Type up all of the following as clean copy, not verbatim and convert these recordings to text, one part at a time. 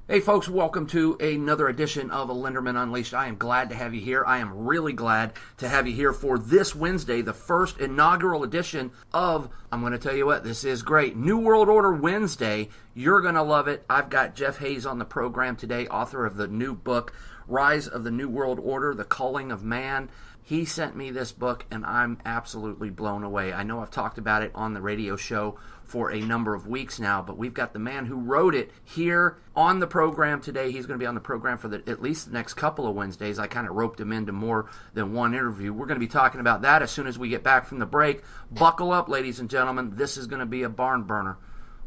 Hey folks, welcome to another edition of Linderman Unleashed. I am glad to have you here. I am really glad to have you here for this Wednesday, the first inaugural edition of, I'm going to tell you what, this is great, New World Order Wednesday. You're going to love it. I've got Jeff Hayes on the program today, author of the new book, Rise of the New World Order, The Culling of Man. He sent me this book, and I'm absolutely blown away. I know I've talked about it on the radio show for a number of weeks now, but we've got the man who wrote it here on the program today. He's going to be on the program for at least the next couple of Wednesdays. I kind of roped him into more than one interview. We're going to be talking about that as soon as we get back from the break. Buckle up, ladies and gentlemen. This is going to be a barn burner.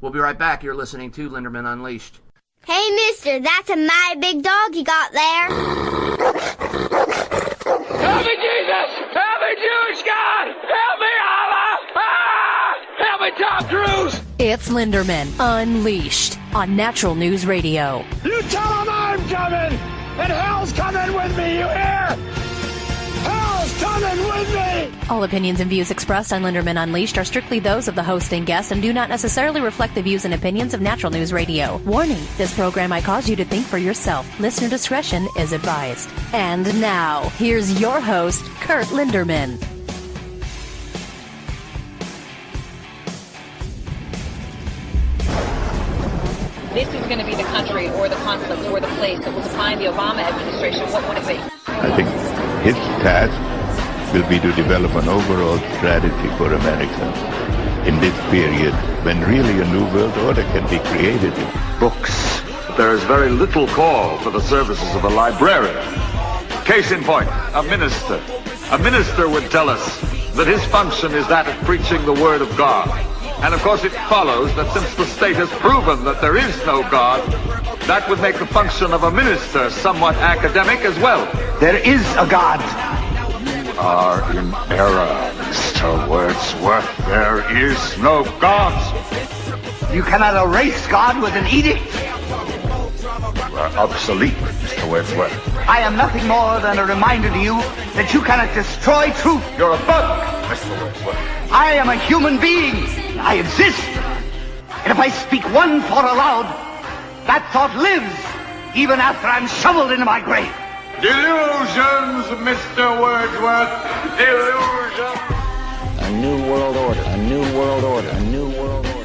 We'll be right back. You're listening to Linderman Unleashed. Hey, mister, that's a mighty big dog you got there. Help me, Jesus! Help me, Jewish God! Help me, Allah! Ah! Help me, Tom Cruise! It's Linderman Unleashed on Natural News Radio. You tell him I'm coming! And hell's coming with me, you hear? Hell's coming with me! All opinions and views expressed on Linderman Unleashed are strictly those of the host and guests and do not necessarily reflect the views and opinions of Natural News Radio. Warning, this program might cause you to think for yourself. Listener discretion is advised. And now, here's your host, Curt Linderman. This is going to be the country or the conflict or the place that will define the Obama administration, what would it be? I think his task will be to develop an overall strategy for America in this period when really a new world order can be created. Books. There is very little call for the services of a librarian. Case in point, a minister. A minister would tell us that his function is that of preaching the word of God. And of course it follows that since the state has proven that there is no God, that would make the function of a minister somewhat academic as well. There is a God. You are in error, Mr. Wordsworth. There is no God. You cannot erase God with an edict. You are obsolete, Mr. Wordsworth. I am nothing more than a reminder to you that you cannot destroy truth. You're a bug, Mr. Wordsworth. I am a human being. I exist. And if I speak one thought aloud, that thought lives even after I'm shoveled into my grave. Delusions, Mr. Wordsworth. Delusions. A new world order. A new world order. A new world order.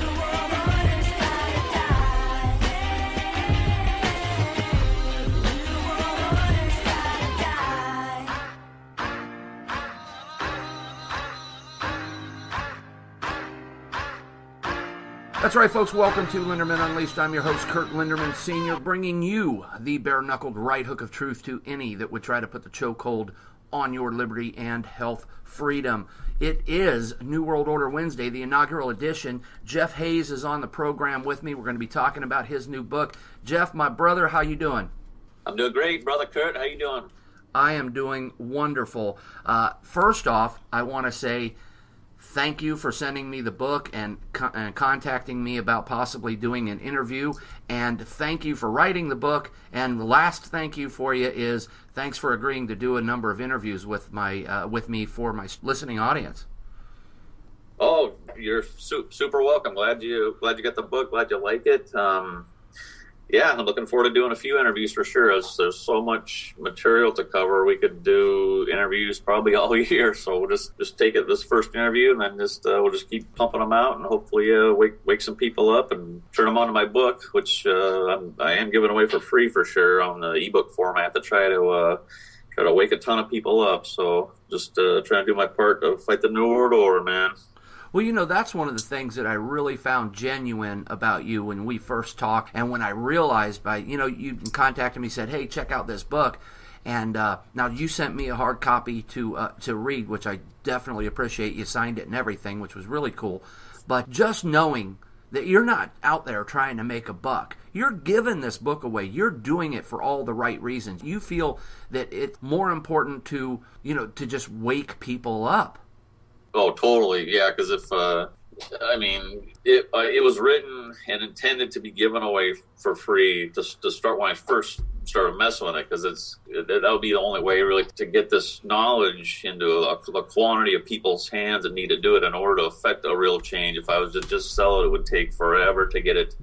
That's right, folks. Welcome to Linderman Unleashed. I'm your host, Curt Linderman Sr., bringing you the bare-knuckled right hook of truth to any that would try to put the chokehold on your liberty and health freedom. It is New World Order Wednesday, the inaugural edition. Jeff Hayes is on the program with me. We're going to be talking about his new book. Jeff, my brother, how you doing? I'm doing great, Brother Curt. How you doing? I am doing wonderful. First off, I want to say thank you for sending me the book and contacting me about possibly doing an interview. And thank you for writing the book. And the last thank you for you is thanks for agreeing to do a number of interviews with me for my listening audience. Oh, you're super welcome. Glad you got the book. Glad you like it. Yeah, I'm looking forward to doing a few interviews for sure. There's so much material to cover. We could do interviews probably all year. So we'll just take it this first interview, and then we'll just keep pumping them out, and hopefully wake some people up and turn them on to my book, which I am giving away for free for sure on the ebook format to try to wake a ton of people up. So just trying to do my part to fight the New World Order, man. Well, you know, that's one of the things that I really found genuine about you when we first talked, and when I realized you contacted me, said, hey, check out this book, and now you sent me a hard copy to read, which I definitely appreciate. You signed it and everything, which was really cool. But just knowing that you're not out there trying to make a buck. You're giving this book away. You're doing it for all the right reasons. You feel that it's more important to just wake people up. Oh, totally. Yeah, because it was written and intended to be given away for free to start when I first started messing with it, because that would be the only way really to get this knowledge into a quantity of people's hands that need to do it in order to affect a real change. If I was to just sell it, it would take forever to get it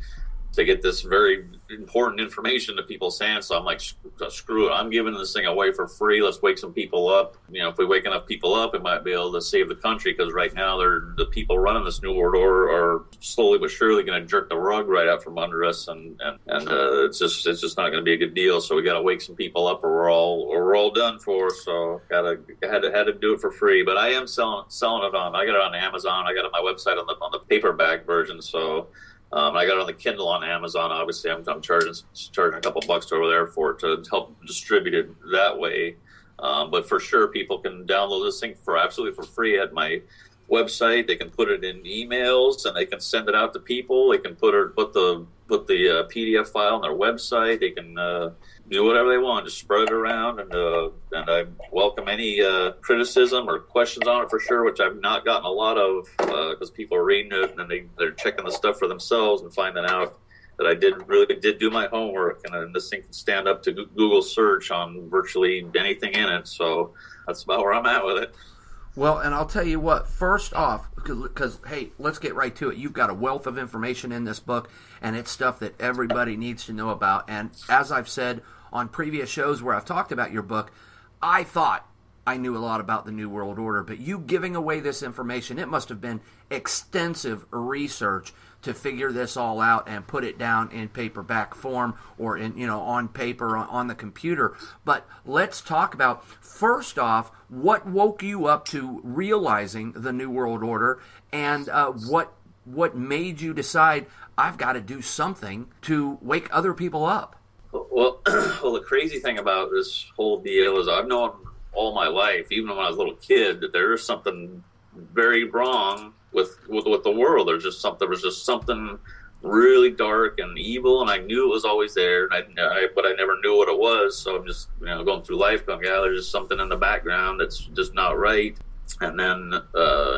to get this very important information to people's hands. So I'm like, screw it. I'm giving this thing away for free. Let's wake some people up. You know, if we wake enough people up, it might be able to save the country, because right now the people running this New World Order are slowly but surely going to jerk the rug right out from under us, and it's just not going to be a good deal. So we got to wake some people up, or we're all done for. So had to do it for free. But I am selling it on. I got it on Amazon. I got it on my website on the paperback version. So. I got it on the Kindle on Amazon. Obviously, I'm charging a couple bucks over there for it to help distribute it that way. But for sure, people can download this thing absolutely for free at my website. They can put it in emails, and they can send it out to people. They can put the PDF file on their website. They can do whatever they want, just spread it around, and I welcome any criticism or questions on it for sure, which I've not gotten a lot of, because people are reading it and then they're checking the stuff for themselves and finding out that I really did do my homework, and this thing can stand up to Google search on virtually anything in it. So that's about where I'm at with it. Well, and I'll tell you what, first off, because, hey, let's get right to it. You've got a wealth of information in this book, and it's stuff that everybody needs to know about. And as I've said on previous shows where I've talked about your book, I thought I knew a lot about the New World Order, but you giving away this information, it must have been extensive research to figure this all out and put it down in paperback form, or in, on paper on the computer. But let's talk about, first off, what woke you up to realizing the New World Order, and what made you decide, I've got to do something to wake other people up? Well, the crazy thing about this whole deal is I've known all my life, even when I was a little kid, that there is something very wrong with the world. There was just something really dark and evil, and I knew it was always there, but I never knew what it was. So I'm just going through life going, yeah, there's just something in the background that's just not right. And then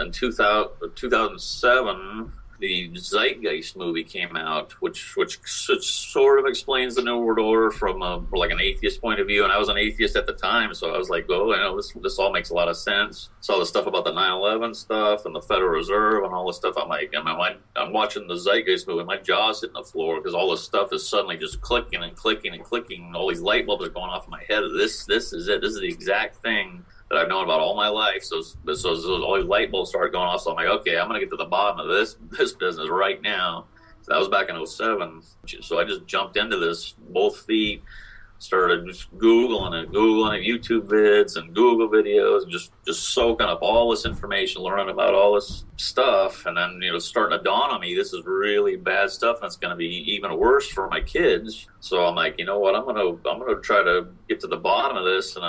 in 2007, the Zeitgeist movie came out, which sort of explains the New World Order from like an atheist point of view. And I was an atheist at the time, so I was like, oh, I know this all makes a lot of sense. Saw the stuff about the 9/11 stuff and the Federal Reserve and all this stuff. I'm like, I'm watching the Zeitgeist movie, my jaw's hitting the floor, because all this stuff is suddenly just clicking and clicking and clicking. All these light bulbs are going off in my head. This is it. This is the exact thing that I've known about all my life. So all these light bulbs started going off. So I'm like, okay, I'm going to get to the bottom of this business right now. So that was back in 2007. So I just jumped into this both feet, started just Googling YouTube vids and Google videos, and just soaking up all this information, learning about all this stuff. And then, starting to dawn on me, this is really bad stuff, and it's going to be even worse for my kids. So I'm like, you know what, I'm going to try to get to the bottom of this, and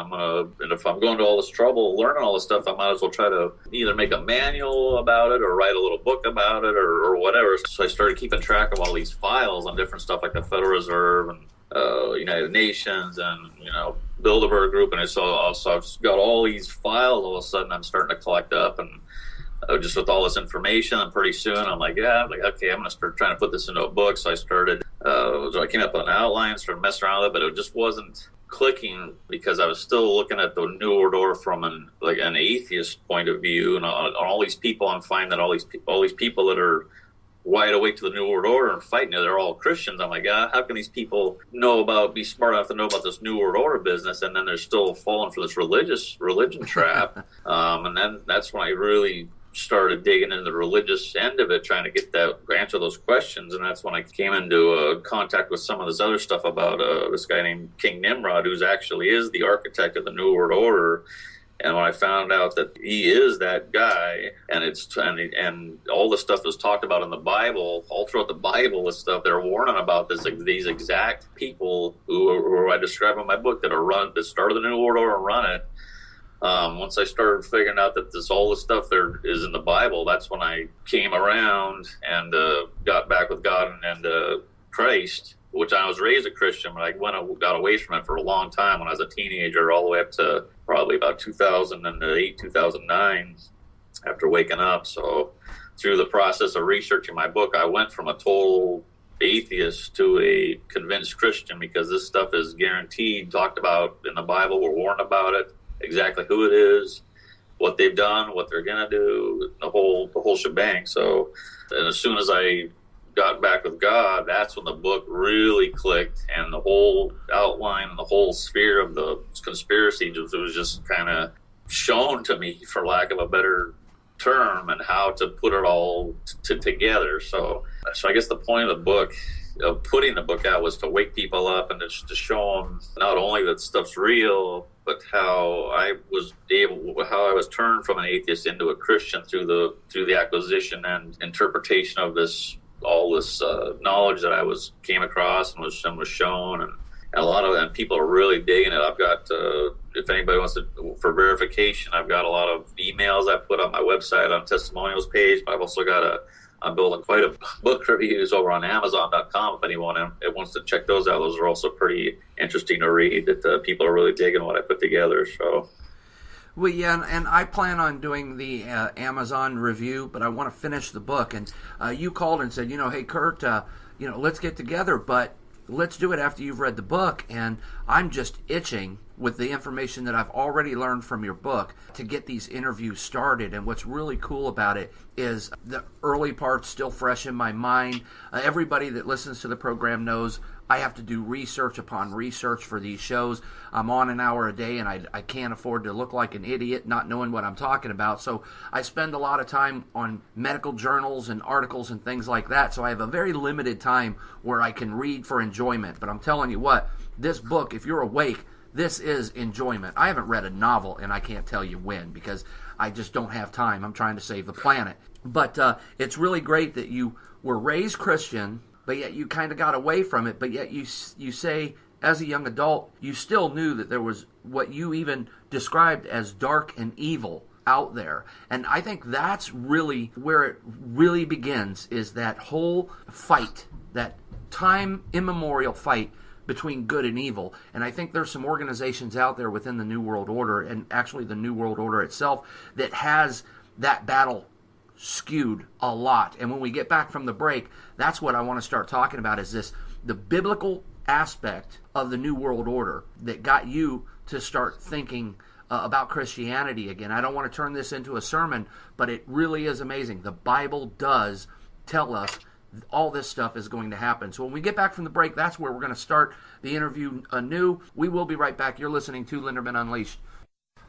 if I'm going to all this trouble learning all this stuff, I might as well try to either make a manual about it or write a little book about it or whatever. So I started keeping track of all these files on different stuff like the Federal Reserve and United Nations and Bilderberg Group, and I've got all these files. All of a sudden, I'm starting to collect up, and just with all this information, and pretty soon I'm like, okay, I'm going to start trying to put this into a book. So I started. I came up with an outline, started messing around with it, but it just wasn't clicking because I was still looking at the New World Order from an atheist point of view, and on all these people, I'm finding that all these people that are wide awake to the New World Order and fighting it, they're all Christians. I'm like, how can these people be smart enough to know about this New World Order business, and then they're still falling for this religion trap? And then that's when I really started digging into the religious end of it, trying to answer those questions. And that's when I came into contact with some of this other stuff about this guy named King Nimrod, who's actually is the architect of the New World Order. And when I found out that he is that guy, and all the stuff that's talked about in the Bible, all throughout the Bible, this stuff, they're warning about these exact people who I describe in my book that started the New World Order and run it. Once I started figuring out that all this stuff there is in the Bible, that's when I came around and got back with God and Christ, which I was raised a Christian, but I got away from it for a long time when I was a teenager, all the way up to probably about 2008, 2009, after waking up. So through the process of researching my book, I went from a total atheist to a convinced Christian, because this stuff is guaranteed, talked about in the Bible. We're warned about it, exactly who it is, what they've done, what they're going to do, the whole shebang. So, and as soon as I got back with God, that's when the book really clicked, and the whole outline, the whole sphere of the conspiracy was just kind of shown to me, for lack of a better term, and how to put it all together. So I guess the point of the book, of putting the book out, was to wake people up and to show them not only that stuff's real, but how I was turned from an atheist into a Christian through the acquisition and interpretation of all this knowledge that I came across and was shown, and and people are really digging it. I've got, if anybody wants to, for verification, I've got a lot of emails I put on my website on testimonials page, but I've also got I'm building quite a book reviews over on Amazon.com. If anyone wants to check those out, those are also pretty interesting to read. That people are really digging what I put together. So, well, yeah, and I plan on doing the Amazon review, but I want to finish the book. And you called and said, hey, Curt, let's get together, but let's do it after you've read the book. And I'm just itching, with the information that I've already learned from your book, to get these interviews started. And what's really cool about it is the early part's still fresh in my mind. Everybody that listens to the program knows I have to do research upon research for these shows. I'm on an hour a day, and I can't afford to look like an idiot not knowing what I'm talking about. So I spend a lot of time on medical journals and articles and things like that. So I have a very limited time where I can read for enjoyment. But I'm telling you what, this book, if you're awake, this is enjoyment. I haven't read a novel, and I can't tell you when, because I just don't have time. I'm trying to save the planet. But it's really great that you were raised Christian, but yet you kind of got away from it, but yet you say, as a young adult, you still knew that there was what you even described as dark and evil out there. And I think that's really where it really begins, is that whole fight, that time immemorial fight between good and evil. And I think there's some organizations out there within the New World Order, and actually the New World Order itself, that has that battle skewed a lot. And when we get back from the break, that's what I want to start talking about, is the biblical aspect of the New World Order that got you to start thinking about Christianity again. I don't want to turn this into a sermon, but it really is amazing. The Bible does tell us all this stuff is going to happen. So when we get back from the break, that's where we're going to start the interview anew. We will be right back. You're listening to Linderman Unleashed.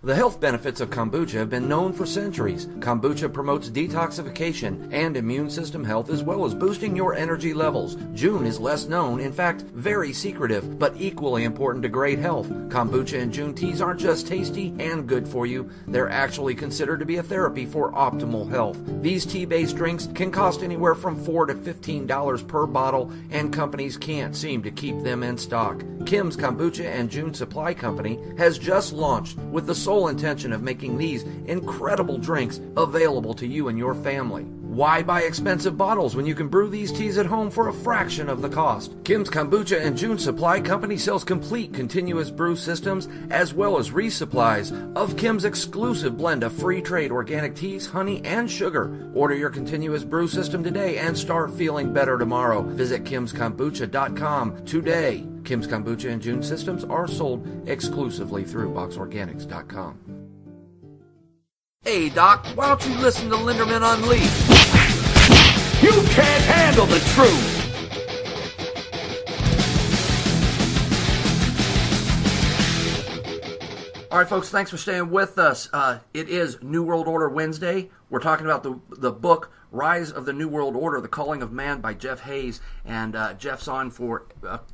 The health benefits of kombucha have been known for centuries. Kombucha promotes detoxification and immune system health, as well as boosting your energy levels. June is less known, in fact, very secretive, but equally important to great health. Kombucha and June teas aren't just tasty and good for you, they're actually considered to be a therapy for optimal health. These tea-based drinks can cost anywhere from $4 to $15 per bottle, and companies can't seem to keep them in stock. Kim's Kombucha and June Supply Company has just launched with the sole intention of making these incredible drinks available to you and your family. Why buy expensive bottles when you can brew these teas at home for a fraction of the cost? Kim's Kombucha and June Supply Company sells complete continuous brew systems as well as resupplies of Kim's exclusive blend of free trade organic teas, honey, and sugar. Order your continuous brew system today and start feeling better tomorrow. Visit kimskombucha.com today. Kim's Kombucha and June systems are sold exclusively through boxorganics.com. Hey, Doc, why don't you listen to Linderman Unleashed? You can't handle the truth! All right, folks, thanks for staying with us. It is New World Order Wednesday. We're talking about the book, Rise of the New World Order, The Culling of Man by Jeff Hayes. And Jeff's on for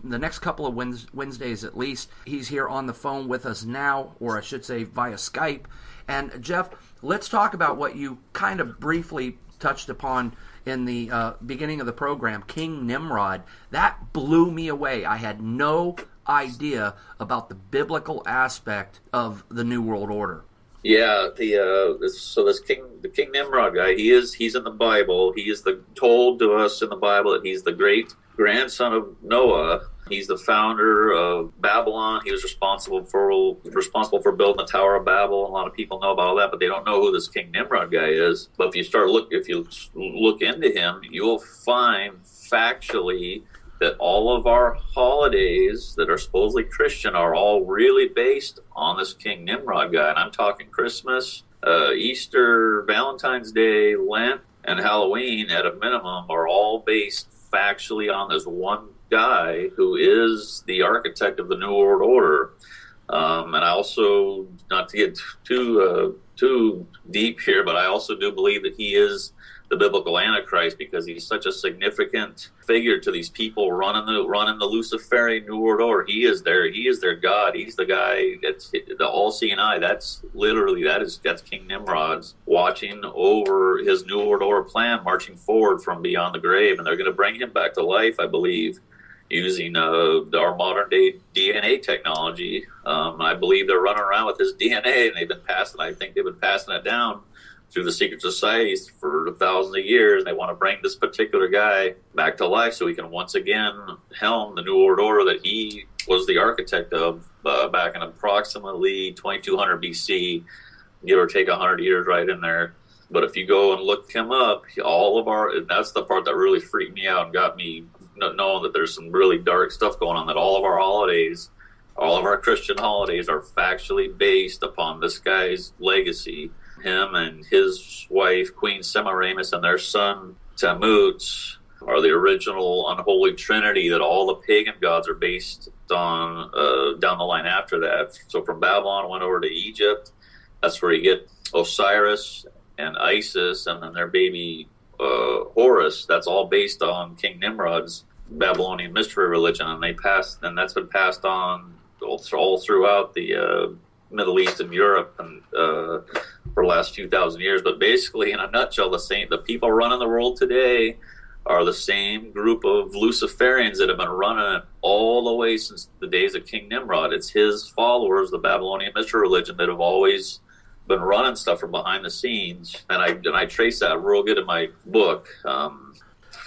the next couple of Wednesdays at least. He's here on the phone with us now, or I should say via Skype. And Jeff, let's talk about what you kind of briefly touched upon in the beginning of the program, King Nimrod. That blew me away. I had no idea about the biblical aspect of the New World Order. Yeah, the King Nimrod guy, he's in the Bible. He is told to us in the Bible that he's the great grandson of Noah. He's the founder of Babylon. He was responsible for building the Tower of Babel. A lot of people know about all that, but they don't know who this King Nimrod guy is. But if you look into him, you will find factually that all of our holidays that are supposedly Christian are all really based on this King Nimrod guy. And I'm talking Christmas, Easter, Valentine's Day, Lent, and Halloween at a minimum are all based factually on this one guy who is the architect of the New World Order. And I also, not to get too deep here, but I also do believe that he is the biblical Antichrist, because he's such a significant figure to these people running the Luciferian New World Order. He is their God. He's the guy that's the all-seeing eye. That's King Nimrod's watching over his New World Order plan, marching forward from beyond the grave, and they're going to bring him back to life, I believe, using our modern day DNA technology. I believe they're running around with his DNA, and I think they've been passing it down through the secret societies for thousands of years. They want to bring this particular guy back to life so he can once again helm the New World Order that he was the architect of back in approximately 2200 BC, give or take 100 years right in there. But if you go and look him up, that's the part that really freaked me out and got me knowing that there's some really dark stuff going on, that all of our holidays, all of our Christian holidays are factually based upon this guy's legacy. Him and his wife, Queen Semiramis, and their son, Tammuz, are the original unholy trinity that all the pagan gods are based on down the line after that. So from Babylon, went over to Egypt. That's where you get Osiris and Isis, and then their baby Horus. That's all based on King Nimrod's Babylonian mystery religion, and that's been passed on all throughout the Middle East and Europe and for the last few thousand years. But basically, in a nutshell, the people running the world today are the same group of Luciferians that have been running it all the way since the days of King Nimrod. It's his followers, the Babylonian mystery religion, that have always been running stuff from behind the scenes, and I trace that real good in my book.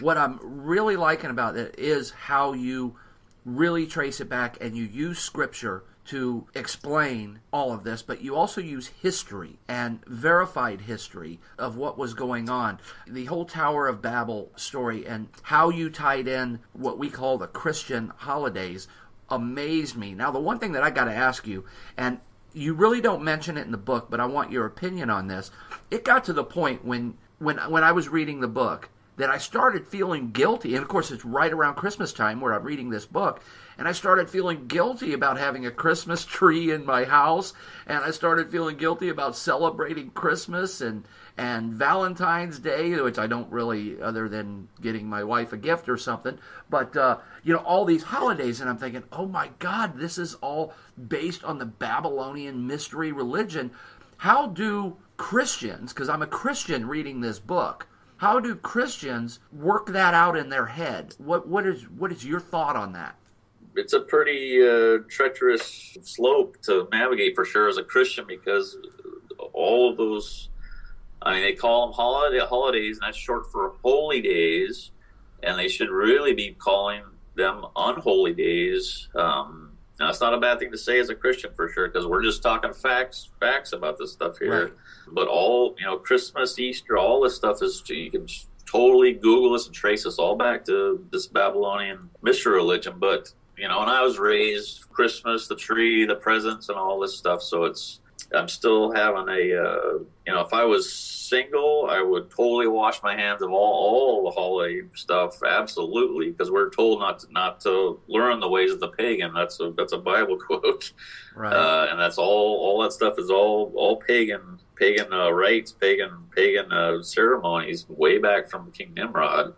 What I'm really liking about it is how you really trace it back, and you use scripture to explain all of this, but you also use history and verified history of what was going on. The whole Tower of Babel story and how you tied in what we call the Christian holidays amazed me. Now, the one thing that I got to ask you, and you really don't mention it in the book, but I want your opinion on this. It got to the point when I was reading the book that I started feeling guilty, and of course it's right around Christmas time where I'm reading this book, and I started feeling guilty about having a Christmas tree in my house, and I started feeling guilty about celebrating Christmas and Valentine's Day, which I don't really, other than getting my wife a gift or something, but all these holidays, and I'm thinking, oh my God, this is all based on the Babylonian mystery religion. How do Christians, because I'm a Christian reading this book, how do Christians work that out in their head? What is your thought on that? It's a pretty treacherous slope to navigate for sure as a Christian, because all of those, they call them holidays, and that's short for holy days, and they should really be calling them unholy days. Now, it's not a bad thing to say as a Christian for sure, because we're just talking facts about this stuff here. Right. But all, Christmas, Easter, all this stuff you can totally Google this and trace this all back to this Babylonian mystery religion. But, when I was raised, Christmas, the tree, the presents, and all this stuff, so I'm still having if I was single, I would totally wash my hands of all the holiday stuff, absolutely, because we're told not to learn the ways of the pagan. That's a Bible quote, right? And that's all that stuff is all pagan rites, pagan ceremonies way back from King Nimrod.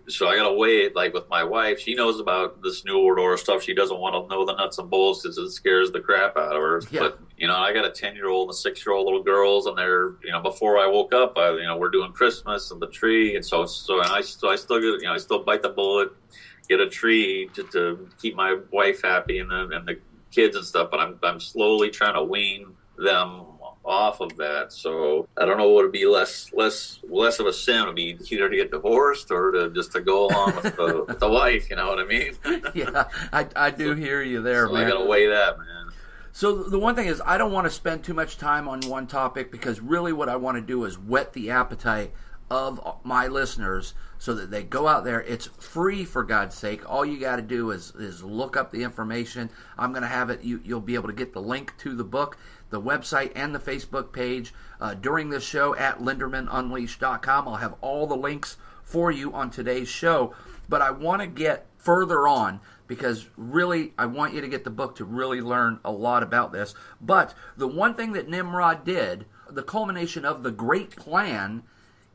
So I got to weigh it, like with my wife. She knows about this New World Order stuff. She doesn't want to know the nuts and bolts because it scares the crap out of her. Yeah. But, I got a 10-year-old and a 6-year-old little girls, and they're, before I woke up, we're doing Christmas and the tree. And so I still get, I still bite the bullet, get a tree to keep my wife happy and the kids and stuff. But I'm slowly trying to wean them off of that. So I don't know what would be less of a sin. It would be either to get divorced or to go along with the wife. You know what I mean? Yeah, I do hear you there, so man. I got to weigh that, man. So the one thing is, I don't want to spend too much time on one topic, because really what I want to do is whet the appetite of my listeners so that they go out there. It's free, for God's sake. All you got to do is look up the information. I'm going to have it. You'll be able to get the link to the book, the website, and the Facebook page during this show at LindermanUnleashed.com. I'll have all the links for you on today's show. but I want to get further on because really I want you to get the book to really learn a lot about this. But the one thing that Nimrod did, the culmination of the great plan,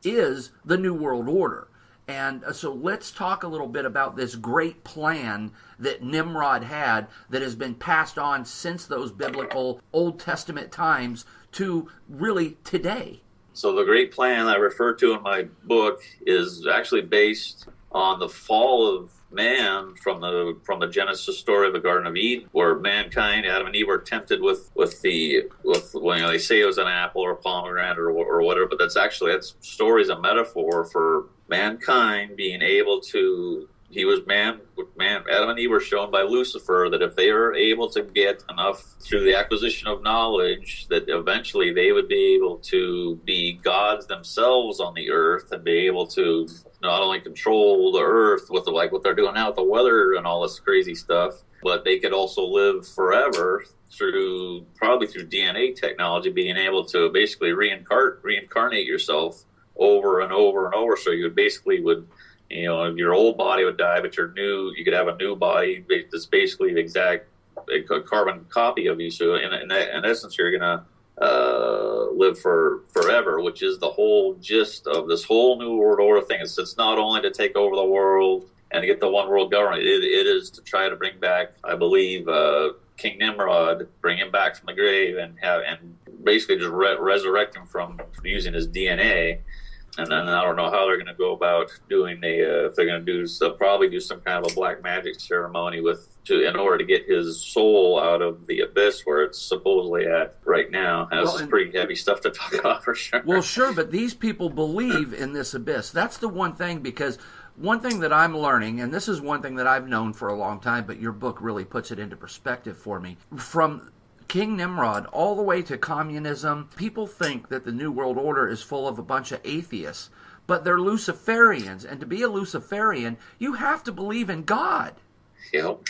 is the New World Order. And so let's talk a little bit about this great plan that Nimrod had that has been passed on since those biblical Old Testament times to really today. So the great plan I refer to in my book is actually based on the fall of man from the Genesis story of the Garden of Eden, where mankind, Adam and Eve, were tempted with they say it was an apple or a pomegranate or whatever, but that story is a metaphor for mankind being able to. Adam and Eve were shown by Lucifer that if they were able to get enough through the acquisition of knowledge, that eventually they would be able to be gods themselves on the earth and be able to not only control the earth with what they're doing now with the weather and all this crazy stuff, but they could also live forever probably through DNA technology, being able to basically reincarnate yourself over and over and over. So you your old body would die, but you could have a new body that's basically the exact carbon copy of you. So in essence, you're going to live forever, which is the whole gist of this whole New World Order thing. It's not only to take over the world and to get the one world government. It is to try to bring back, I believe, King Nimrod, bring him back from the grave and basically just resurrect him from using his DNA. And then I don't know how they're going to go about doing if they're going to they'll probably do some kind of a black magic ceremony in order to get his soul out of the abyss where it's supposedly at right now. This is pretty heavy stuff to talk about for sure. Well, sure, but these people believe in this abyss. That's the one thing, because one thing that I'm learning, and this is one thing that I've known for a long time, but your book really puts it into perspective for me. From King Nimrod all the way to communism, people think that the New World Order is full of a bunch of atheists, but they're Luciferians, and to be a Luciferian, you have to believe in God. Yep.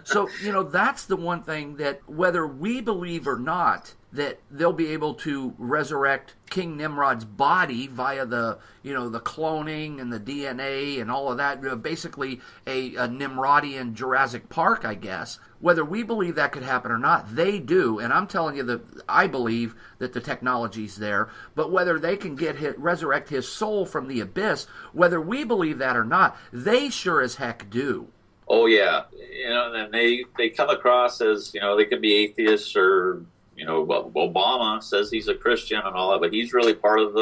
So, that's the one thing that whether we believe or not, that they'll be able to resurrect King Nimrod's body via the cloning and the DNA and all of that, basically a Nimrodian Jurassic Park, I guess. Whether we believe that could happen or not, they do, and I'm telling you that I believe that the technology's there, but whether they can resurrect his soul from the abyss, whether we believe that or not, they sure as heck do. Oh, yeah. And they come across as, they could be atheists or, Obama says he's a Christian and all that, but he's really part of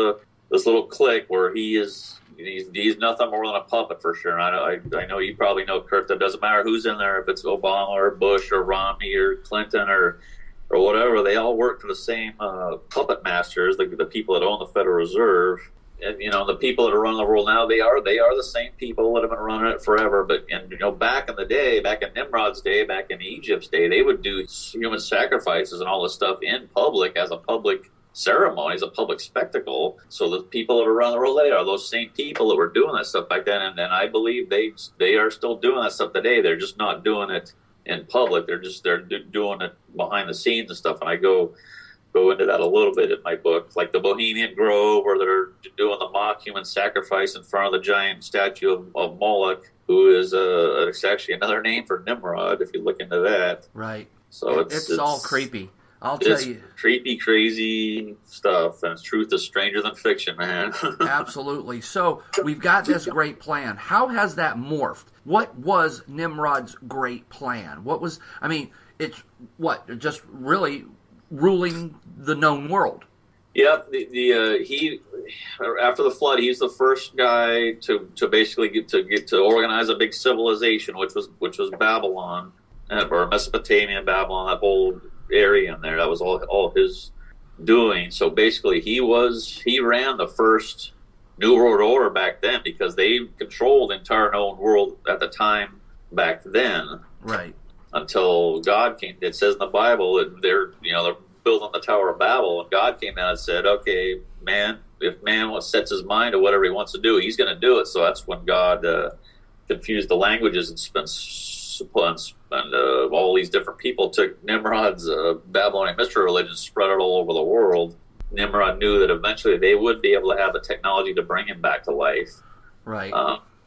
this little clique where he's nothing more than a puppet for sure. And I know you probably know, Curt, that doesn't matter who's in there, if it's Obama or Bush or Romney or Clinton or whatever, they all work for the same puppet masters, the people that own the Federal Reserve. And, the people that are running the world now, they are the same people that have been running it forever. But, back in the day, back in Nimrod's day, back in Egypt's day, they would do human sacrifices and all this stuff in public as a public ceremony, as a public spectacle. So the people that are running the world today are those same people that were doing that stuff back then. And I believe they are still doing that stuff today. They're just not doing it in public. They're doing it behind the scenes and stuff. And I go into that a little bit in my book, like the Bohemian Grove, where they're doing the mock human sacrifice in front of the giant statue of Moloch, who is it's actually another name for Nimrod, if you look into that. Right. So it's all creepy. I'll tell you. Creepy, crazy stuff, and truth is stranger than fiction, man. Absolutely. So we've got this great plan. How has that morphed? What was Nimrod's great plan? It's just really ruling the known world. Yep. He after the flood, he's the first guy to basically get to organize a big civilization, which was Babylon, or Mesopotamia, Babylon, that whole area in there. That was all his doing. So basically, he ran the first New World Order back then, because they controlled the entire known world at the time back then. Right. Until God came. It says in the Bible that they're building the Tower of Babel, and God came down and said, "Okay, if man sets his mind to whatever he wants to do, he's going to do it." So that's when God confused the languages and all these different people took Nimrod's Babylonian mystery religion, spread it all over the world. Nimrod knew that eventually they would be able to have the technology to bring him back to life. Right.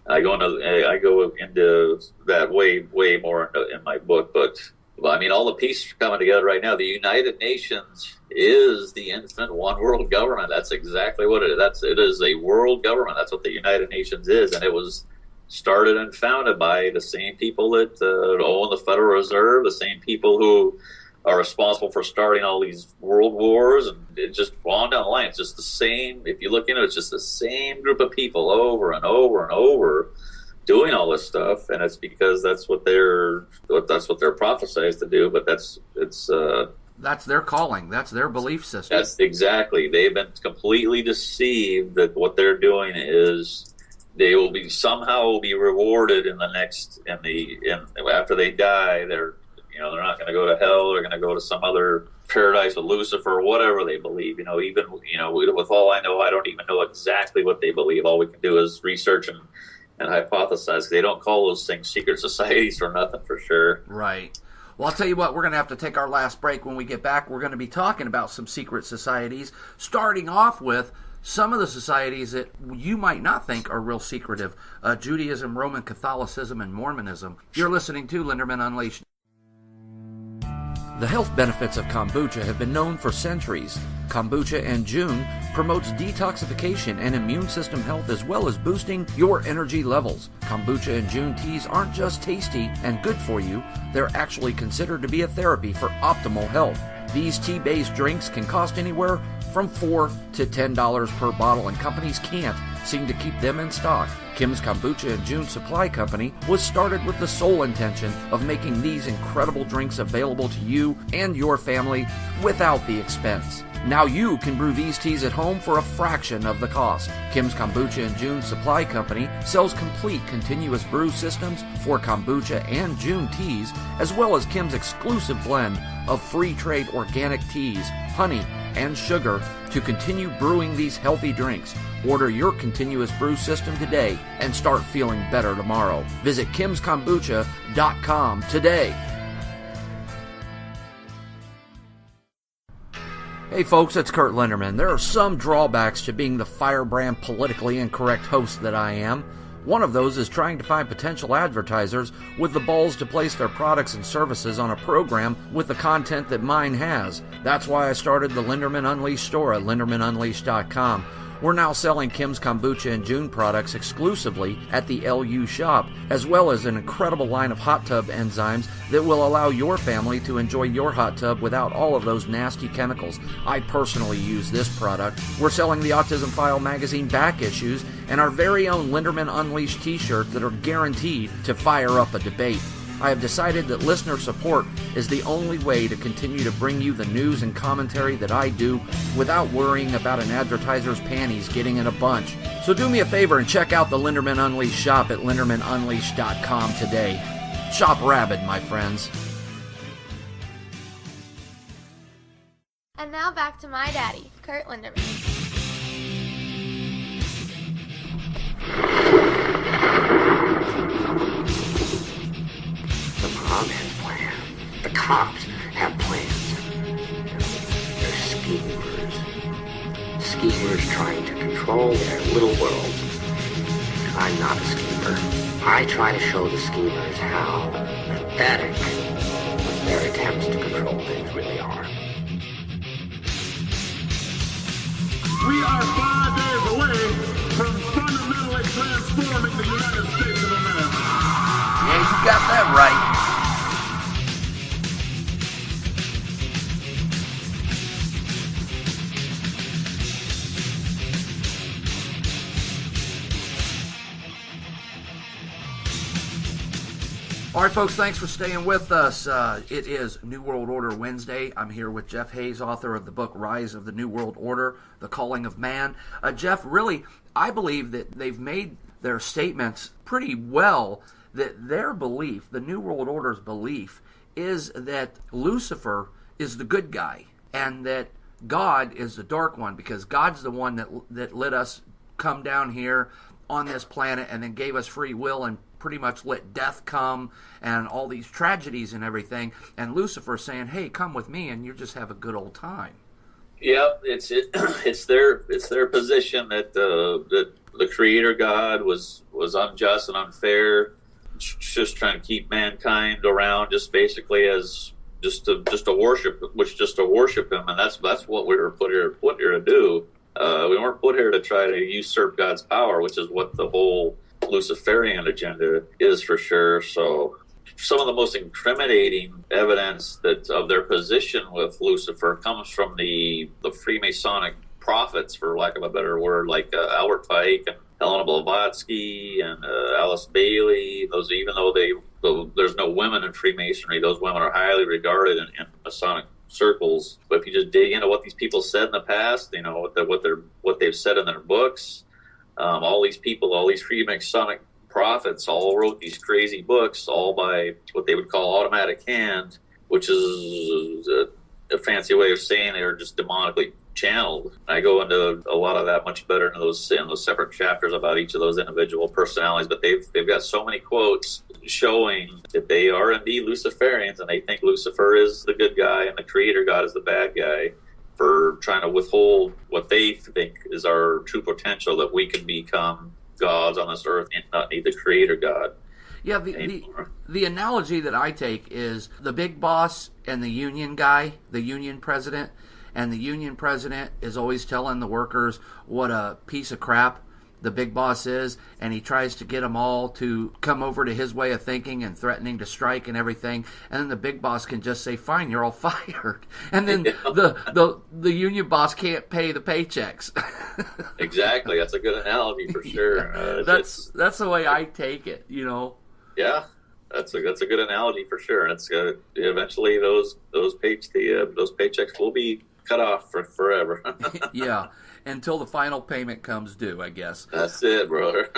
I go into that way more in my book, but I mean, all the pieces are coming together right now. The United Nations is the infant one world government. That's exactly what it is. It is a world government. That's what the United Nations is, and it was started and founded by the same people that own the Federal Reserve, the same people who are responsible for starting all these world wars, and it just on down the line. It's just the same. If you look into it, it's just the same group of people over and over and over doing all this stuff, and it's because that's what they're prophesized to do. But that's their calling. That's their belief system. That's exactly. They've been completely deceived that what they're doing is they will be somehow be rewarded in the next after they die. They're not going to go to hell. They're going to go to some other paradise with Lucifer or whatever they believe. Even with all I know, I don't even know exactly what they believe. All we can do is research and hypothesize. They don't call those things secret societies for nothing, for sure. Right. Well, I'll tell you what, we're going to have to take our last break. When we get back, we're going to be talking about some secret societies, starting off with some of the societies that you might not think are real secretive. Judaism, Roman Catholicism, and Mormonism. You're listening to Linderman Unleashed. The health benefits of kombucha have been known for centuries. Kombucha and June promotes detoxification and immune system health, as well as boosting your energy levels. Kombucha and June teas aren't just tasty and good for you, they're actually considered to be a therapy for optimal health. These tea-based drinks can cost anywhere from $4 to $10 per bottle, and companies can't seem to keep them in stock. Kim's Kombucha and June Supply Company was started with the sole intention of making these incredible drinks available to you and your family without the expense. Now you can brew these teas at home for a fraction of the cost. Kim's Kombucha and June Supply Company sells complete continuous brew systems for kombucha and June teas, as well as Kim's exclusive blend of free trade organic teas, honey, and sugar to continue brewing these healthy drinks. Order your continuous brew system today and start feeling better tomorrow. Visit kimskombucha.com today. Hey folks, it's Curt Linderman. There are some drawbacks to being the firebrand politically incorrect host that I am. One of those is trying to find potential advertisers with the balls to place their products and services on a program with the content that mine has. That's why I started the Linderman Unleashed store at lindermanunleashed.com. We're now selling Kim's Kombucha and June products exclusively at the LU shop, as well as an incredible line of hot tub enzymes that will allow your family to enjoy your hot tub without all of those nasty chemicals. I personally use this product. We're selling the Autism File magazine back issues and our very own Linderman Unleashed t-shirts that are guaranteed to fire up a debate. I have decided that listener support is the only way to continue to bring you the news and commentary that I do without worrying about an advertiser's panties getting in a bunch. So do me a favor and check out the Linderman Unleashed shop at lindermanunleashed.com today. Shop rabid, my friends. And now back to my daddy, Curt Linderman. The mob has plans. The cops have plans. They're schemers. Schemers trying to control their little world. I'm not a schemer. I try to show the schemers how pathetic their attempts to control things really are. We are 5 days away from fundamentally transforming the United States of America. Yeah, you got that right. All right, folks, thanks for staying with us. It is New World Order Wednesday. I'm here with Jeff Hayes, author of the book Rise of the New World Order, The Culling of Man. Jeff, really, I believe that they've made their statements pretty well, that their belief, the New World Order's belief, is that Lucifer is the good guy and that God is the dark one, because God's the one that let us come down here on this planet and then gave us free will and pretty much let death come and all these tragedies and everything, and Lucifer saying, hey, come with me and you just have a good old time. Yeah, it's their position that the Creator God was unjust and unfair, just trying to keep mankind around, just basically as just to worship him, and that's what we were put here to do. We weren't put here to try to usurp God's power, which is what the whole Luciferian agenda is for sure. So some of the most incriminating evidence that of their position with Lucifer comes from the Freemasonic prophets, for lack of a better word, like Albert Pike and Helena Blavatsky and Alice Bailey. Those, even though there's no women in Freemasonry, those women are highly regarded in Masonic circles. But if you just dig into what these people said in the past, you know what they've said in their books, all these people, all these Freemasonic prophets, all wrote these crazy books, all by what they would call automatic hand, which is a fancy way of saying they were just demonically channeled. I go into a lot of that much better in those separate chapters about each of those individual personalities. But they've got so many quotes showing that they are indeed Luciferians, and they think Lucifer is the good guy and the Creator God is the bad guy, for trying to withhold what they think is our true potential, that we can become gods on this earth and not need the Creator God. Yeah, the analogy that I take is the big boss and the union guy, the union president, and the union president is always telling the workers what a piece of crap the big boss is, and he tries to get them all to come over to his way of thinking and threatening to strike and everything, and then the big boss can just say, fine, you're all fired. And then the union boss can't pay the paychecks. Exactly. That's a good analogy for sure. That's the way I take it, you know. Yeah, that's a good analogy for sure. It's eventually those paychecks will be cut off for forever. Yeah, until the final payment comes due, I guess. That's it, brother.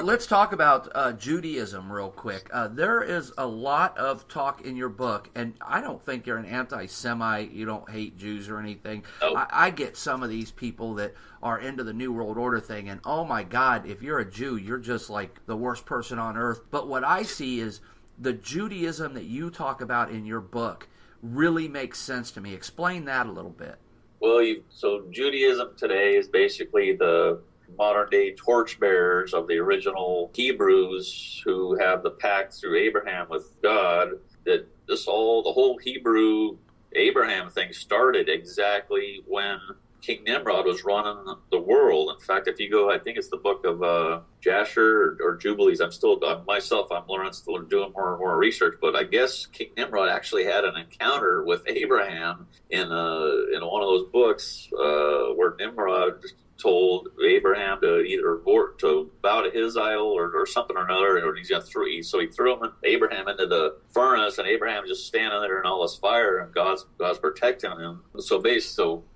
Let's talk about Judaism real quick. There is a lot of talk in your book, and I don't think you're an anti-Semite. You don't hate Jews or anything. Nope. I get some of these people that are into the New World Order thing, and oh my God, if you're a Jew, you're just like the worst person on earth. But what I see is the Judaism that you talk about in your book really makes sense to me. Explain that a little bit. Well, so Judaism today is basically the modern-day torchbearers of the original Hebrews who have the pact through Abraham with God. That the whole Hebrew Abraham thing started exactly when King Nimrod was running the world. In fact, if you go, I think it's the book of Jasher or Jubilees. I'm learning, still doing more research, but I guess King Nimrod actually had an encounter with Abraham in one of those books where Nimrod told Abraham to either bow to his idol or something or another, or he's going to so he threw Abraham into the furnace, and Abraham just standing there in all this fire, and God's protecting him. So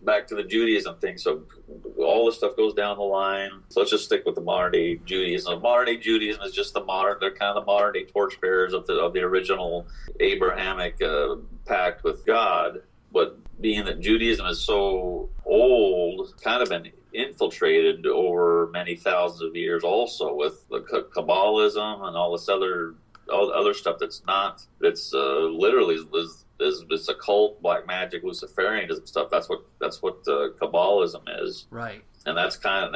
back to the Judaism thing. So all this stuff goes down the line. So let's just stick with the modern day Judaism. Modern day Judaism is just they're kind of the modern day torchbearers of the original Abrahamic pact with God. But being that Judaism is so old, kind of been infiltrated over many thousands of years also with the Kabbalism and all this other stuff that's literally is occult, black magic, Luciferianism stuff. That's what Kabbalism is. Right. And those are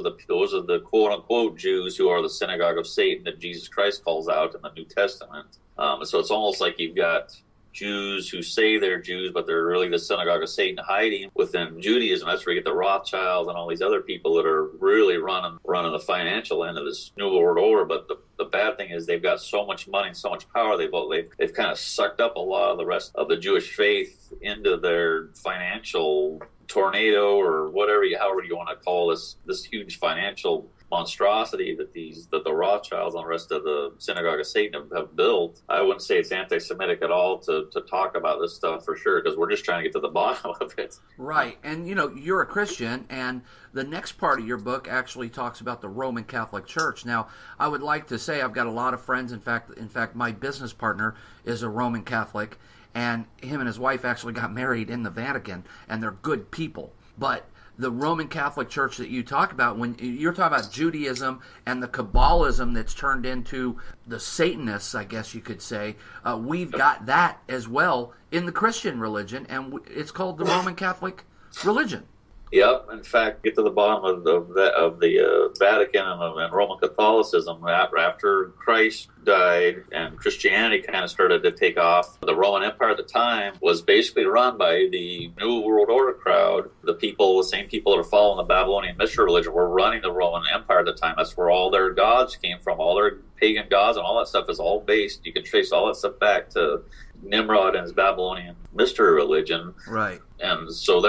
the quote unquote Jews who are the synagogue of Satan that Jesus Christ calls out in the New Testament. So it's almost like you've got Jews who say they're Jews, but they're really the synagogue of Satan hiding within Judaism. That's where you get the Rothschilds and all these other people that are really running the financial end of this New World Order. But the bad thing is they've got so much money and so much power. They've kind of sucked up a lot of the rest of the Jewish faith into their financial tornado, or however you want to call this huge financial monstrosity that the Rothschilds and the rest of the synagogue of Satan have built. I wouldn't say it's anti-Semitic at all to talk about this stuff for sure, because we're just trying to get to the bottom of it. Right. And you're a Christian, and the next part of your book actually talks about the Roman Catholic Church. Now, I would like to say I've got a lot of friends. In fact, my business partner is a Roman Catholic, and him and his wife actually got married in the Vatican, and they're good people. But the Roman Catholic Church that you talk about, when you're talking about Judaism and the Kabbalism that's turned into the Satanists, I guess you could say, we've got that as well in the Christian religion, and it's called the Roman Catholic religion. Yep. In fact, get to the bottom of the Vatican and Roman Catholicism. After Christ died and Christianity kind of started to take off, the Roman Empire at the time was basically run by the New World Order crowd. The same people that are following the Babylonian mystery religion were running the Roman Empire at the time. That's where all their gods came from. All their pagan gods and all that stuff is all based. You can trace all that stuff back to Nimrod and his Babylonian mystery religion. Right. And so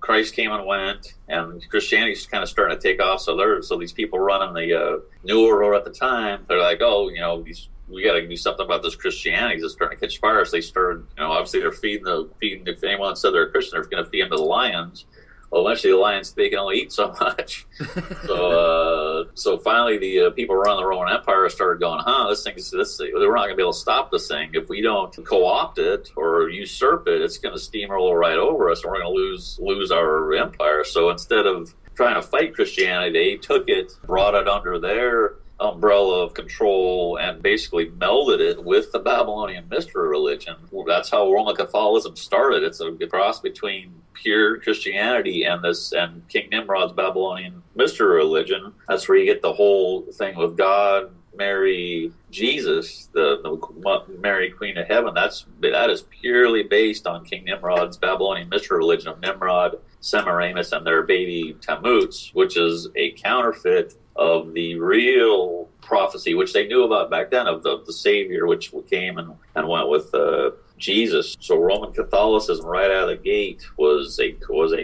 Christ came and went, and Christianity's kind of starting to take off. So these people running the New World Order at the time, they're like, we got to do something about this Christianity. It's starting to catch fire. So they started, obviously they're feeding. If anyone said they're a Christian, they're going to feed them to the lions. Well, eventually the lions, they can only eat so much. So finally the people around the Roman Empire started going, this thing, we're not going to be able to stop this thing. If we don't co-opt it or usurp it, it's going to steamroll right over us, and we're going to lose our empire. So instead of trying to fight Christianity, they took it, brought it under their umbrella of control, and basically melded it with the Babylonian mystery religion. That's how Roman Catholicism started. It's a cross between pure Christianity and King Nimrod's Babylonian mystery religion. That's where you get the whole thing with God, Mary, Jesus, the Mary, Queen of Heaven. That is purely based on King Nimrod's Babylonian mystery religion of Nimrod, Semiramis, and their baby Tammuz, which is a counterfeit of the real prophecy, which they knew about back then, of the Savior, which came and went with Jesus. So Roman Catholicism, right out of the gate, was a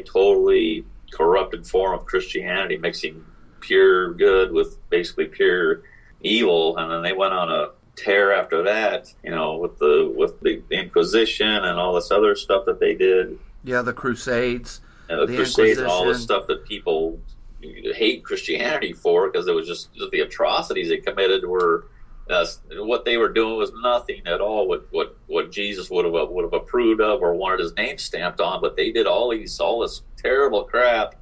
totally corrupted form of Christianity, mixing pure good with basically pure evil. And then they went on a tear after that, with the Inquisition and all this other stuff that they did. Yeah, the Crusades. The Crusades and all this stuff that people hate Christianity for, because it was just the atrocities they committed were what they were doing was nothing at all what Jesus would have approved of or wanted his name stamped on. But they did all this terrible crap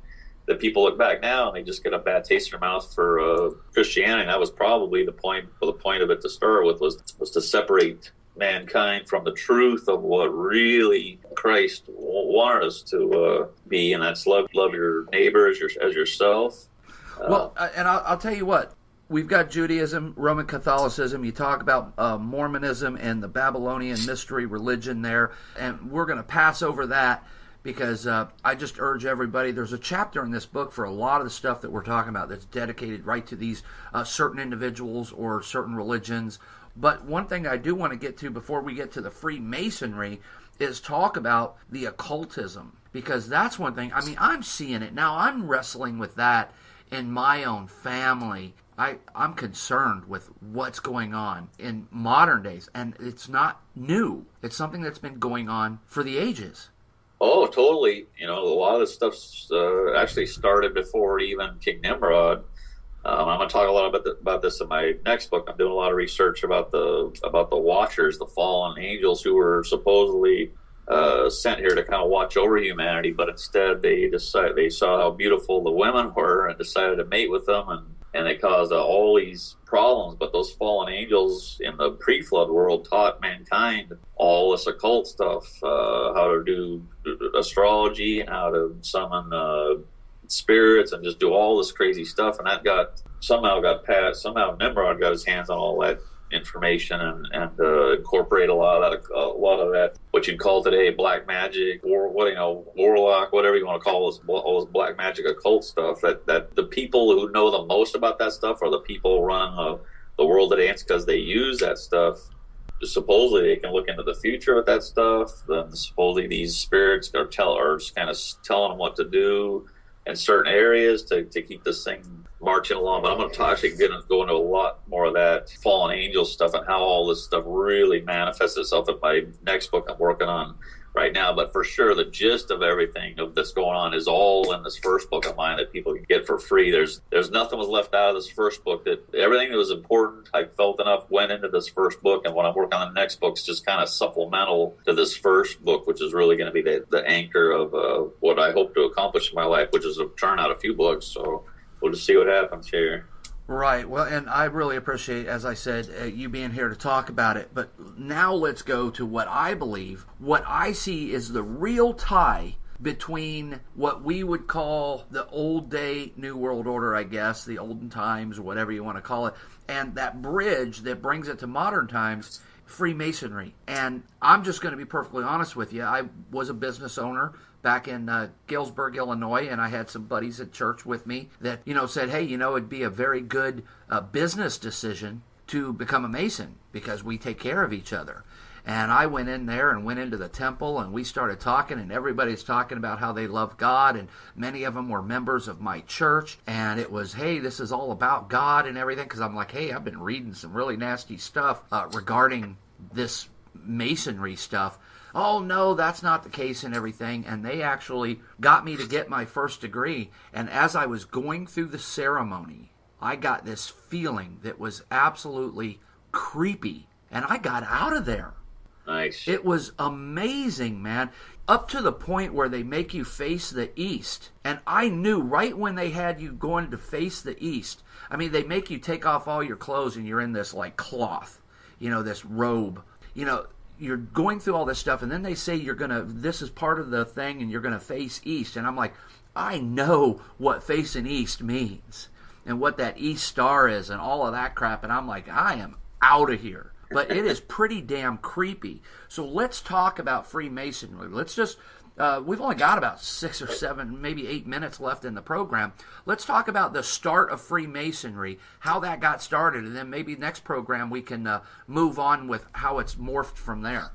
that people look back now and they just get a bad taste in their mouth for Christianity. And that was probably the point of it to start with, was to separate mankind from the truth of what really Christ wanted us to be, and that's love your neighbor as yourself. And I'll tell you what, we've got Judaism, Roman Catholicism. You talk about Mormonism and the Babylonian mystery religion there, and we're going to pass over that because I just urge everybody, there's a chapter in this book for a lot of the stuff that we're talking about that's dedicated right to these certain individuals or certain religions. But one thing I do want to get to before we get to the Freemasonry is talk about the occultism, because that's one thing. I mean, I'm seeing it now. I'm wrestling with that in my own family. I'm concerned with what's going on in modern days, and it's not new. It's something that's been going on for the ages. Oh, totally. A lot of this stuff actually started before even King Nimrod. I'm going to talk a lot about this in my next book. I'm doing a lot of research about the Watchers, the fallen angels who were supposedly sent here to kind of watch over humanity, but instead they saw how beautiful the women were and decided to mate with them, and they caused all these problems. But those fallen angels in the pre-flood world taught mankind all this occult stuff, how to do astrology and how to summon spirits and just do all this crazy stuff, and that somehow got passed. Somehow Nimrod got his hands on all that information and incorporate a lot of that what you'd call today black magic or warlock, whatever you want to call all this black magic occult stuff. That the people who know the most about that stuff are the people running the world today. It's because they use that stuff. Supposedly they can look into the future with that stuff. Then supposedly these spirits are just kind of telling them what to do in certain areas to keep this thing marching along. But I'm going to actually go into a lot more of that fallen angel stuff and how all this stuff really manifests itself in my next book I'm working on right now. But for sure, the gist of everything that's going on is all in this first book of mine that people can get for free. There's nothing was left out of this first book. That everything that was important, I felt enough went into this first book, and when I'm working on the next book, it's just kind of supplemental to this first book, which is really going to be the anchor of what I hope to accomplish in my life, which is to turn out a few books. So we'll just see what happens here. Right. Well, and I really appreciate, as I said, you being here to talk about it. But now let's go to what I believe, what I see is the real tie between what we would call the old day New World Order, I guess, the olden times, or whatever you want to call it, and that bridge that brings it to modern times, Freemasonry. And I'm just going to be perfectly honest with you. I was a business owner back in Galesburg, Illinois, and I had some buddies at church with me that, said, hey, it'd be a very good business decision to become a Mason because we take care of each other. And I went in there and went into the temple, and we started talking, and everybody's talking about how they love God, and many of them were members of my church, and it was, hey, this is all about God and everything, because I'm like, hey, I've been reading some really nasty stuff regarding this Masonry stuff. Oh, no, that's not the case and everything, and they actually got me to get my first degree, and as I was going through the ceremony, I got this feeling that was absolutely creepy, and I got out of there. Nice. It was amazing, man, up to the point where they make you face the east. And I knew right when they had you going to face the east, I mean, they make you take off all your clothes and you're in this, cloth, this robe. You're going through all this stuff, and then they say this is part of the thing, and you're going to face east. And I'm like, I know what facing east means and what that east star is and all of that crap. And I'm like, I am out of here. But it is pretty damn creepy. So let's talk about Freemasonry. Let's just, we've only got about 6 or 7, maybe 8 minutes left in the program. Let's talk about the start of Freemasonry, how that got started, and then maybe next program we can move on with how it's morphed from there.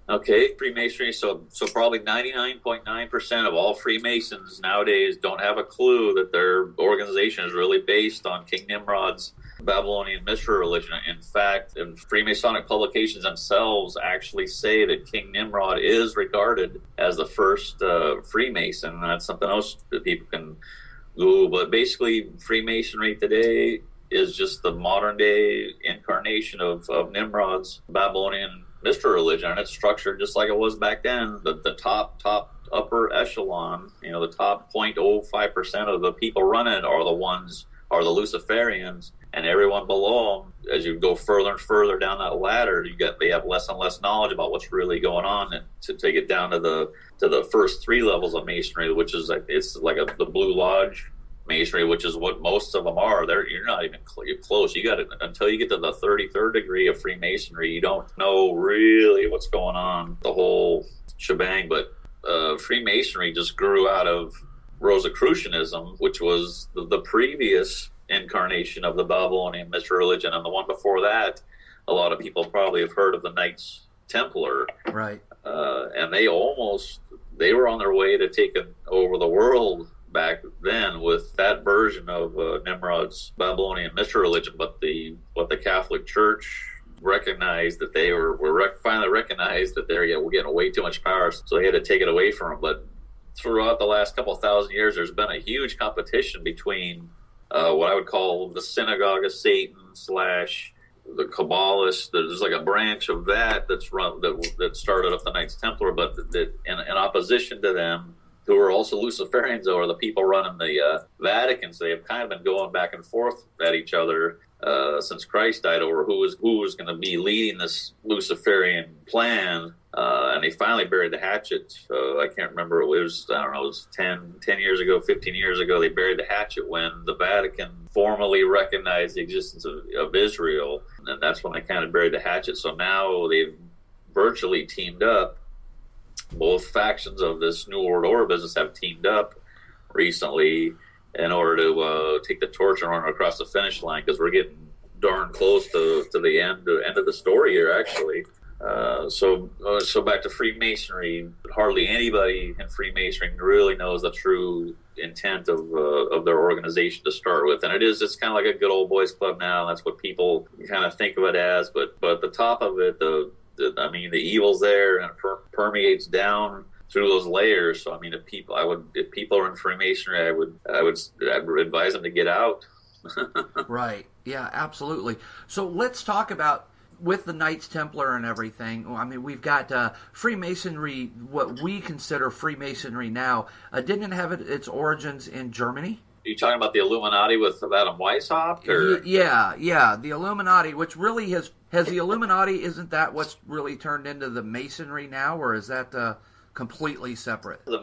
Okay, Freemasonry, so probably 99.9% of all Freemasons nowadays don't have a clue that their organization is really based on King Nimrod's Babylonian mystery religion. In fact, Freemasonic publications themselves actually say that King Nimrod is regarded as the first Freemason. And that's something else that people can Google. But basically, Freemasonry today is just the modern day incarnation of Nimrod's Babylonian mystery religion, and it's structured just like it was back then. The top upper echelon, the top 0.05% of the people running it are the Luciferians. And everyone below them, as you go further and further down that ladder, they have less and less knowledge about what's really going on. And to take it down to the first 3 levels of Masonry, which is the Blue Lodge Masonry, which is what most of them are. You're not even close. You got until you get to the 33rd degree of Freemasonry, you don't know really what's going on, the whole shebang. But Freemasonry just grew out of Rosicrucianism, which was the previous incarnation of the Babylonian mystery religion, and the one before that, a lot of people probably have heard of the Knights Templar, right? And they were on their way to taking over the world back then with that version of Nimrod's Babylonian mystery religion. But what the Catholic Church recognized that they finally recognized that we're getting way too much power, so they had to take it away from them. But throughout the last couple of thousand years, there's been a huge competition between what I would call the Synagogue of Satan / the Kabbalists. There's like a branch of that that started up the Knights Templar, but that in opposition to them, who are also Luciferians, though, are the people running the Vatican. So they have kind of been going back and forth at each other since Christ died over who was going to be leading this Luciferian plan. And they finally buried the hatchet. I can't remember. It was 10 years ago, 15 years ago. They buried the hatchet when the Vatican formally recognized the existence of Israel. And that's when they kind of buried the hatchet. So now they've virtually teamed up. Both factions of this New World Order business have teamed up recently in order to take the torch and run across the finish line, because we're getting darn close to the end of the story here, actually. So back to Freemasonry. Hardly anybody in Freemasonry really knows the true intent of their organization to start with, and it's kind of like a good old boys club now. That's what people kind of think of it as. But at the top of it, the evil's there, and it permeates down through those layers. So if people are in Freemasonry, I would advise them to get out. Right. Yeah, absolutely. So let's talk about, with the Knights Templar and everything, we've got Freemasonry, what we consider Freemasonry now, didn't have its origins in Germany? Are you talking about the Illuminati with Adam Weishaupt? Or? Yeah, the Illuminati, which really has the Illuminati, isn't that what's really turned into the Masonry now, or is that completely separate. The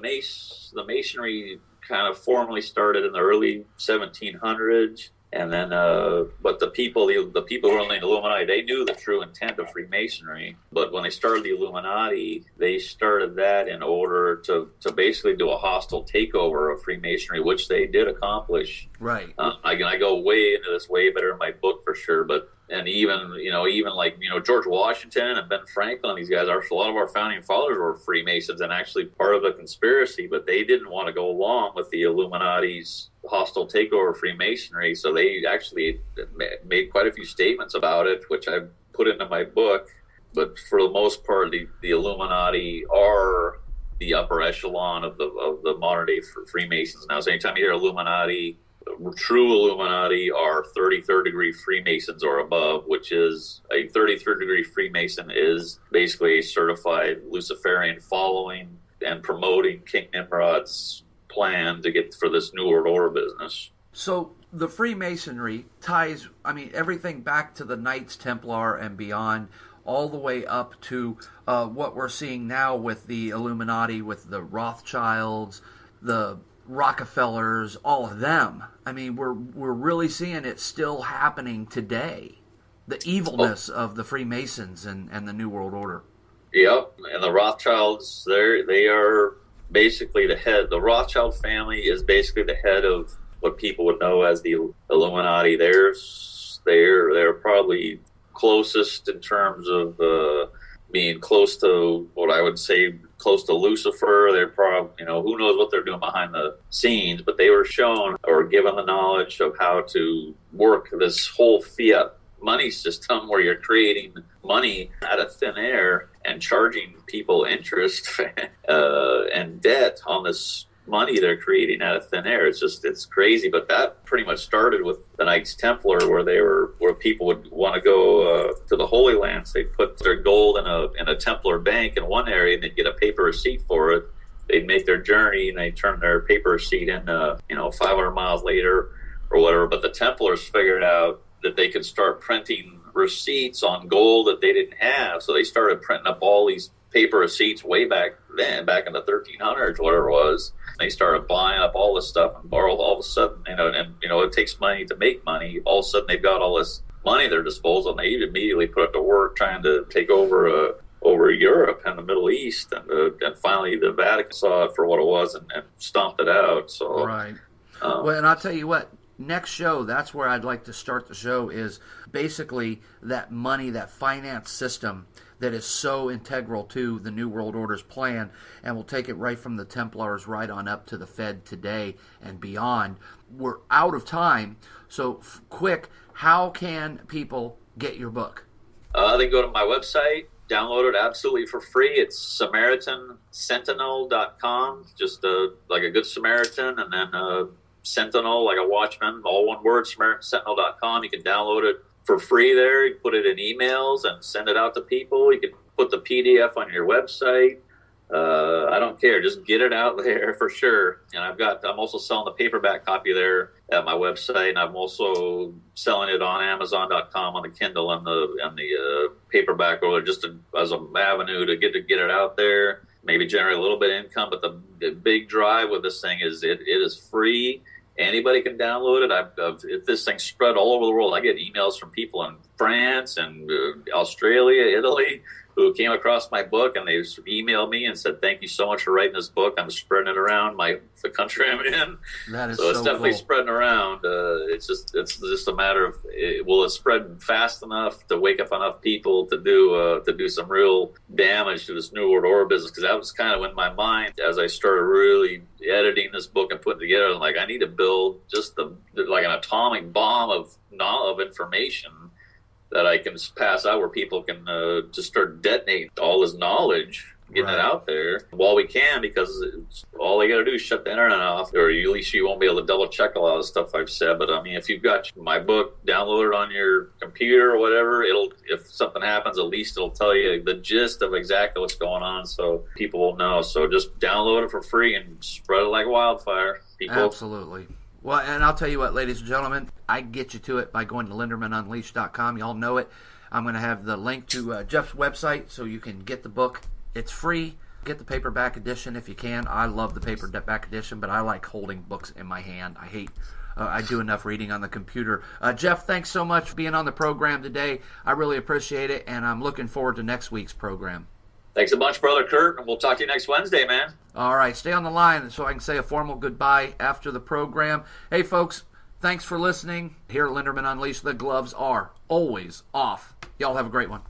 masonry kind of formally started in the early 1700s. And then, but the people who were in the Illuminati, they knew the true intent of Freemasonry. But when they started the Illuminati, they started that in order to basically do a hostile takeover of Freemasonry, which they did accomplish. Right. I go way into this, way better in my book for sure. But and even like George Washington and Ben Franklin, these guys, a lot of our founding fathers were Freemasons and actually part of the conspiracy, but they didn't want to go along with the Illuminati's hostile takeover of Freemasonry. So they actually made quite a few statements about it, which I put into my book. But for the most part, the Illuminati are the upper echelon of the modern day Freemasons now. So anytime you hear Illuminati, true Illuminati are 33rd degree Freemasons or above, which is a 33rd degree Freemason is basically a certified Luciferian following and promoting King Nimrod's plan to get for this New World Order business. So the Freemasonry ties, everything back to the Knights Templar and beyond, all the way up to what we're seeing now with the Illuminati, with the Rothschilds, the Rockefellers, all of them. We're really seeing it still happening today. The evilness of the Freemasons and the New World Order. Yep, and the Rothschilds, they are basically the head. The Rothschild family is basically the head of what people would know as the Illuminati. They're probably closest in terms of being close to what I would say close to Lucifer. They're probably, who knows what they're doing behind the scenes, but they were shown or given the knowledge of how to work this whole fiat money system where you're creating money out of thin air and charging people interest and debt on this money they're creating out of thin air. It's crazy. But that pretty much started with the Knights Templar, where people would want to go to the Holy Lands. They put their gold in a Templar bank in one area, and they'd get a paper receipt for it. They'd make their journey, and they'd turn their paper receipt in, 500 miles later or whatever. But the Templars figured out that they could start printing receipts on gold that they didn't have. So they started printing up all these paper receipts way back then, back in the 1300s, whatever it was. They started buying up all this stuff and borrowed all of a sudden, it takes money to make money. All of a sudden they've got all this money at their disposal, and they immediately put it to work trying to take over Europe and the Middle East. And finally the Vatican saw it for what it was and stomped it out. So, right. Well, and I'll tell you what, next show, that's where I'd like to start the show, is basically that money, that finance system that is so integral to the New World Order's plan, and we'll take it right from the Templars right on up to the Fed today and beyond. We're out of time, so quick, how can people get your book? They go to my website, download it absolutely for free. It's SamaritanSentinel.com, just like a good Samaritan, and then Sentinel, like a watchman, all one word, SamaritanSentinel.com. You can download it for free there. You can put it in emails and send it out to people. You can put the PDF on your website. I don't care. Just get it out there for sure. And I'm also selling the paperback copy there at my website, and I'm also selling it on Amazon.com on the Kindle and the paperback over there, just as an avenue to get it out there, maybe generate a little bit of income. But the big drive with this thing is it is free. Anybody can download it. If this thing's spread all over the world, I get emails from people in France and Australia, Italy, who came across my book, and they emailed me and said, "Thank you so much for writing this book. I'm spreading it around the country I'm in." That is so it's definitely cool. Spreading around. It's just a matter of will it spread fast enough to wake up enough people to do some real damage to this New World Order business? Because that was kind of in my mind as I started really editing this book and putting it together. I'm like, I need to build just like an atomic bomb of information that I can pass out, where people can just start detonating all this knowledge, getting it out there while we can, because all they got to do is shut the internet off, or at least you won't be able to double check a lot of the stuff I've said. But if you've got my book downloaded on your computer or whatever, if something happens, at least it'll tell you the gist of exactly what's going on, so people will know. So just download it for free and spread it like wildfire. People. Absolutely. Well, and I'll tell you what, ladies and gentlemen, I can get you to it by going to LindermanUnleashed.com. Y'all know it. I'm going to have the link to Jeff's website so you can get the book. It's free. Get the paperback edition if you can. I love the paperback edition, but I like holding books in my hand. I do enough reading on the computer. Jeff, thanks so much for being on the program today. I really appreciate it, and I'm looking forward to next week's program. Thanks a bunch, Brother Curt, and we'll talk to you next Wednesday, man. All right, stay on the line so I can say a formal goodbye after the program. Hey, folks, thanks for listening. Here at Linderman Unleashed, the gloves are always off. Y'all have a great one.